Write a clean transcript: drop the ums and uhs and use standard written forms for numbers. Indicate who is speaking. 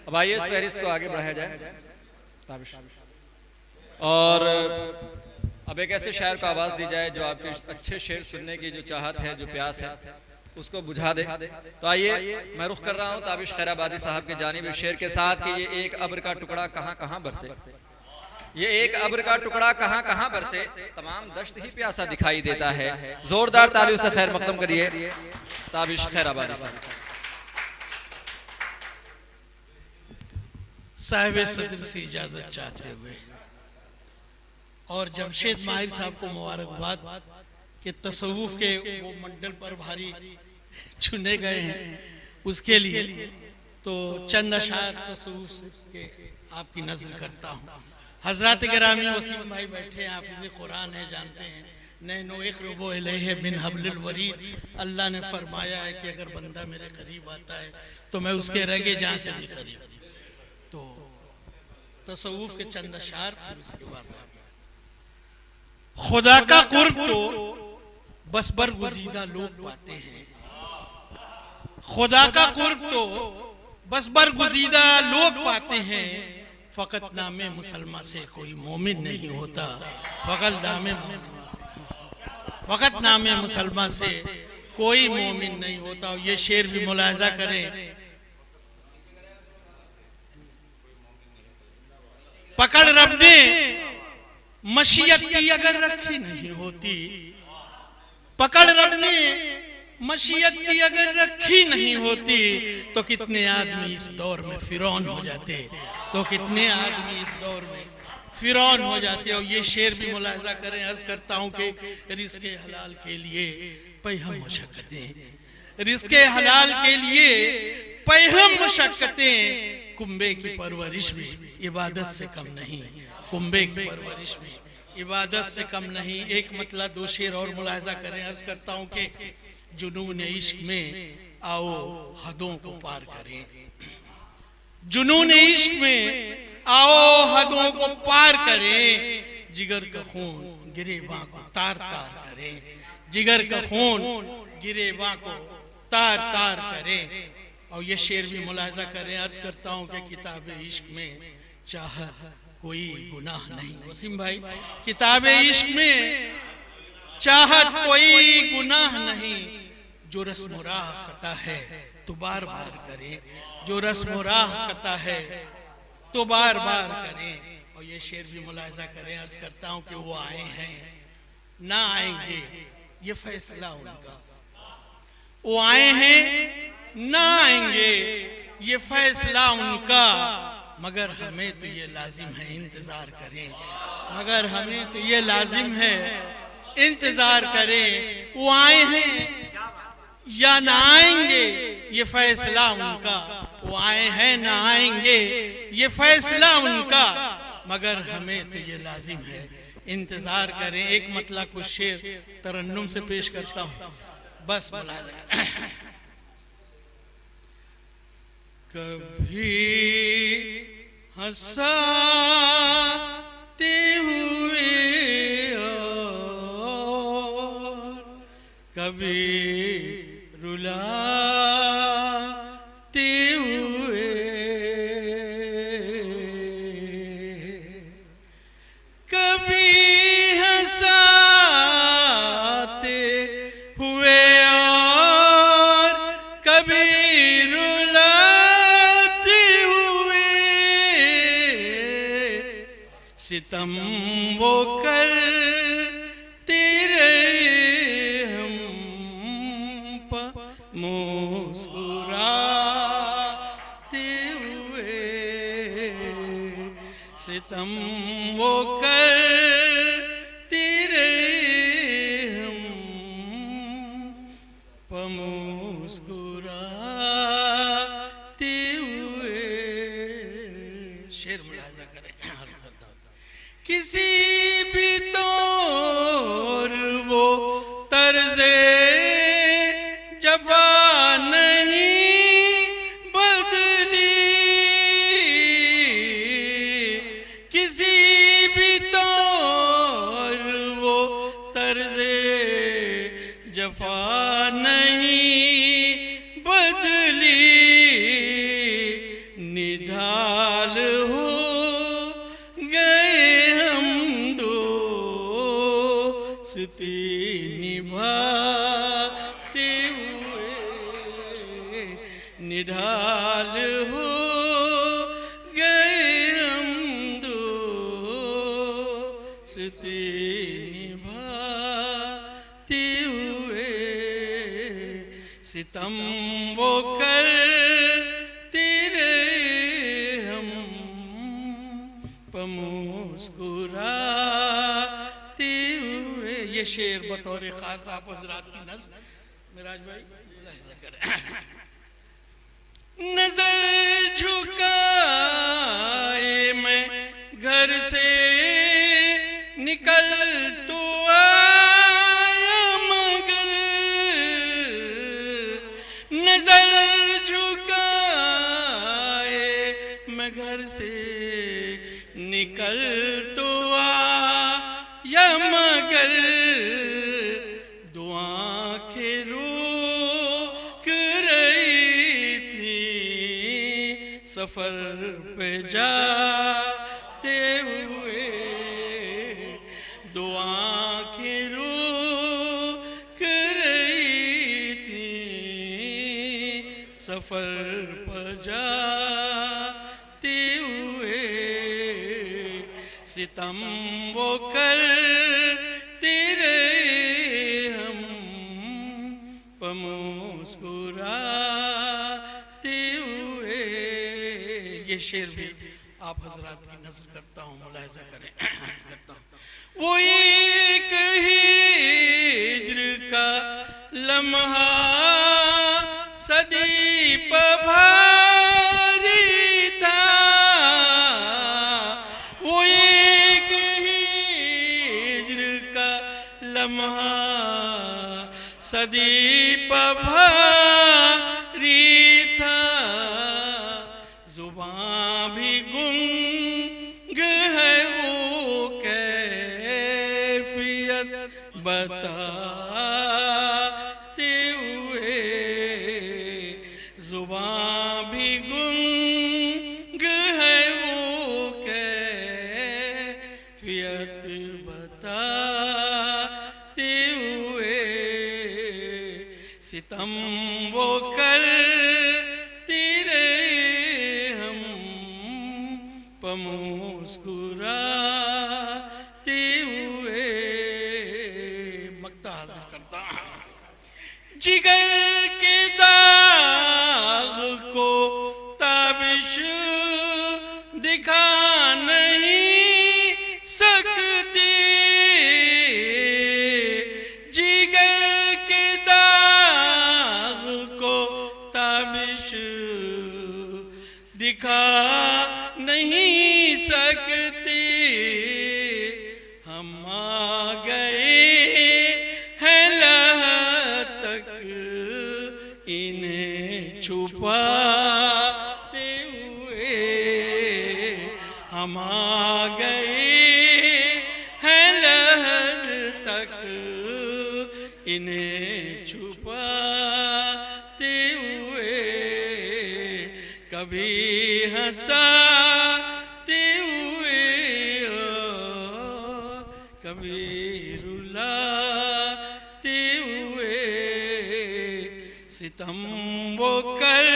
Speaker 1: अब आइए इस फहरिस्त को आगे बढ़ाया जाए। और अब एक ऐसे शायर को आवाज़ दी जाए जो आपके अच्छे शेर सुनने की जो चाहत है, जो प्यास है, उसको बुझा दे। तो आइए मैं रुख कर रहा हूँ ताबिश खैराबादी साहब की जानिब शेर के साथ कि ये एक अब्र का टुकड़ा कहाँ कहाँ बरसे, ये एक अब्र का टुकड़ा कहाँ कहाँ बरसे, तमाम दश्त ही प्यासा दिखाई देता है। जोरदार तालियों से खैर मकदम करिए ताबिश खैराबादी साहब।
Speaker 2: साहिब सदर से इजाजत चाहते हुए और जमशेद माहिर साहब को मुबारकबाद कि तसव्वुफ के वो मंडल पर भारी चुने गए हैं, उसके लिए तो चंद अशार तसव्वुफ के आपकी नजर करता हूँ। हजरत गिरामी वसीम भाई बैठे हैं, हाफिज कुरान है, जानते हैं। नैनो इक़रबो इलैहि बिन हब्लिल वरीद, अल्लाह ने फरमाया है कि अगर बंदा मेरे करीब आता है तो मैं उसके रगे जान से भी करीब। तो तसव्वुफ के चंद अशार, इसके बाद खुदा का कुर्ब तो बस बरगुज़ीदा लोग पाते हैं, खुदा का कुर्ब तो बस बरगुज़ीदा लोग पाते हैं। फ़कत नामे मुसलमान से कोई मोमिन नहीं होता, फ़कत नामे मुसलमान से कोई मोमिन नहीं होता। और ये शेर भी मुलाहिज़ा करें, पकड़ रब ने मशीयत की अगर रखी नहीं होती, पकड़ रब ने मशीयत की अगर रखी नहीं होती तो कितने आदमी इस दौर में फिरौन हो जाते, तो कितने आदमी इस दौर में फिरौन हो जाते। और ये शेर भी मुलाहिज़ा करें, अर्ज करता हूँ कि रिज़्क़े हलाल के लिए पैहम मुशक्क़तें, रिज़्क़े हलाल के लिए पैहम मुशक्क़तें, कुंबे की परवरिश भी इबादत से कम नहीं, कुंबे की परवरिश भी इबादत से कम नहीं। एक मतलब दो शेर और मुलाहिज़ा करें, अर्ज करता हूँ कि जुनून इश्क में आओ हदों को पार करें, जुनून इश्क में आओ हदों को पार करें, जिगर का खून गिरेबां को तार तार करें, जिगर का खून गिरेबां को तार तार करें। और ये शेर भी मुलाहिज़ा करें, अर्ज करता हूँ कि किताब इश्क में चाहत कोई गुनाह नहीं। वसीम भाई, किताब इश्क में चाहत कोई गुनाह नहीं, जो रस्म राह खता है तो बार बार करें, जो रस्म राह खता है तो बार बार करें। और ये शेर भी मुलाहिज़ा करें, अर्ज करता हूँ कि वो आए हैं ना आएंगे ये फैसला उनका, वो आए हैं ना आएंगे ये फैसला उनका, मगर हमें तो ये लाजिम है इंतजार करें, मगर हमें तो ये लाजिम है इंतजार करें। वो आए हैं या ना आएंगे ये फैसला उनका, वो आए हैं ना आएंगे ये फैसला उनका, मगर हमें तो ये लाजिम है इंतजार करें। एक मतलब कुछ शेर तरन्नुम से पेश करता हूँ, बस बुला दें। कभी हंसाते हुए और कभी रुलाते हुए, कभी हंसाते हुए और कभी सितम वो करते रहे हम पर मुस्कुराते हुए, सितम वो करते रहे हम पर मुस्कुराते हुए। शेर मुलाहिज़ा करें, किसी भी तौर वो तर्ज़े जफ़ा नहीं बदली, किसी भी तौर निढाल हो गए हम दोस्ती निभाते हुए, सितम वो करते रहे हम मुस्कुराते हुए। ये शेर बतौर खास आप हजरात की नज़र मिराज भाई नजर झुकाए मैं घर से निकल तो आया मगर, नजर झुकाए मैं घर से निकल तो आया मगर, दो आंखें रोक रही थी सफर पे जाते हुए, दो आंखें रोक रही थी सफर पर जाते हुए, सितम वो करते रहे हम मुस्कुराते हुए। ये शेर भी आप हजरात की नजर करता हूँ, मुलाहिजा करें। करता हूँ वो एक हिज्र का लम्हा सदी पर भारी था, वो एक हिज्र का लम्हा सदी पर भारी था, जुबां भी गुंग है वो कैफियत बताते हुए, जुबां भी गुंग है वो कैफियत बताते हुए, सितम वो करते रहे हम मुस्कुराते हुए। मक्ता हाजिर करता जिगर के दाग को ताबिश दिखा नहीं सकती, जिगर के दाग को ताबिश दिखा नहीं सकती, हम आ गए हैं लह तक इन्हें छुपाते हुए, हम आ गए हैं लहद तक इन्हें छुपाते हुए, कभी हंसाते हुए कभी रुलाते हुए, सितम वो कर